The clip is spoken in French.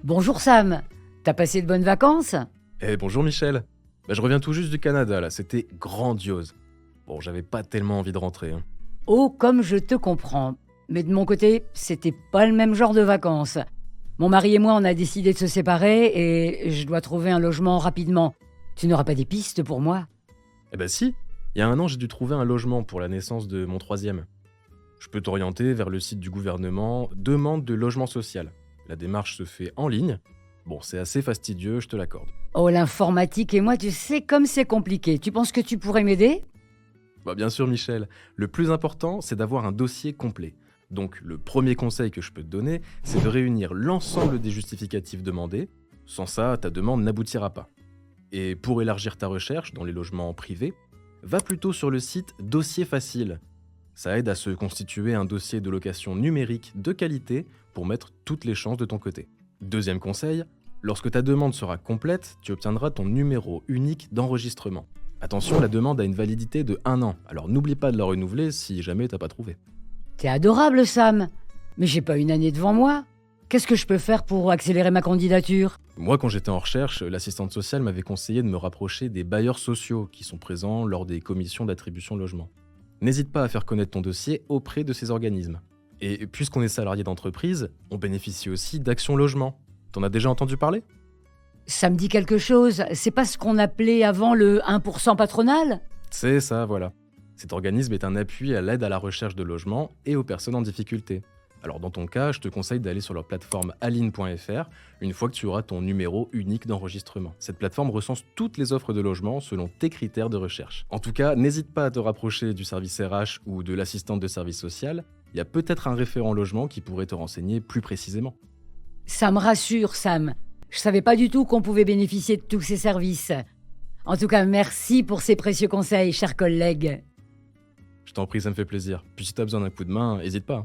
Bonjour Sam, t'as passé de bonnes vacances? Bonjour Michel. Je reviens tout juste du Canada là, c'était grandiose. Bon, j'avais pas tellement envie de rentrer, hein. Oh, comme je te comprends. Mais de mon côté, c'était pas le même genre de vacances. Mon mari et moi, on a décidé de se séparer et je dois trouver un logement rapidement. Tu n'auras pas des pistes pour moi? Si, il y a un an j'ai dû trouver un logement pour la naissance de mon troisième. Je peux t'orienter vers le site du gouvernement Demande de logement social. La démarche se fait en ligne. Bon, c'est assez fastidieux, je te l'accorde. Oh, l'informatique et moi, tu sais comme c'est compliqué. Tu penses que tu pourrais m'aider? Bien sûr Michel, le plus important c'est d'avoir un dossier complet. Donc le premier conseil que je peux te donner, c'est de réunir l'ensemble des justificatifs demandés. Sans ça, ta demande n'aboutira pas. Et pour élargir ta recherche dans les logements privés, va plutôt sur le site Dossier Facile. Ça aide à se constituer un dossier de location numérique de qualité pour mettre toutes les chances de ton côté. Deuxième conseil, lorsque ta demande sera complète, tu obtiendras ton numéro unique d'enregistrement. Attention, la demande a une validité de 1 an, alors n'oublie pas de la renouveler si jamais t'as pas trouvé. T'es adorable Sam, mais j'ai pas une année devant moi. Qu'est-ce que je peux faire pour accélérer ma candidature? Moi, quand j'étais en recherche, l'assistante sociale m'avait conseillé de me rapprocher des bailleurs sociaux qui sont présents lors des commissions d'attribution logement. N'hésite pas à faire connaître ton dossier auprès de ces organismes. Et puisqu'on est salarié d'entreprise, on bénéficie aussi d'Action Logement. T'en as déjà entendu parler? Ça me dit quelque chose. C'est pas ce qu'on appelait avant le 1% patronal? C'est ça, voilà. Cet organisme est un appui à l'aide à la recherche de logement et aux personnes en difficulté. Alors dans ton cas, je te conseille d'aller sur leur plateforme aline.fr une fois que tu auras ton numéro unique d'enregistrement. Cette plateforme recense toutes les offres de logement selon tes critères de recherche. En tout cas, n'hésite pas à te rapprocher du service RH ou de l'assistante de service social. Il y a peut-être un référent logement qui pourrait te renseigner plus précisément. Ça me rassure, Sam. Je savais pas du tout qu'on pouvait bénéficier de tous ces services. En tout cas, merci pour ces précieux conseils, chers collègues. Je t'en prie, ça me fait plaisir. Puis si t'as besoin d'un coup de main, n'hésite pas.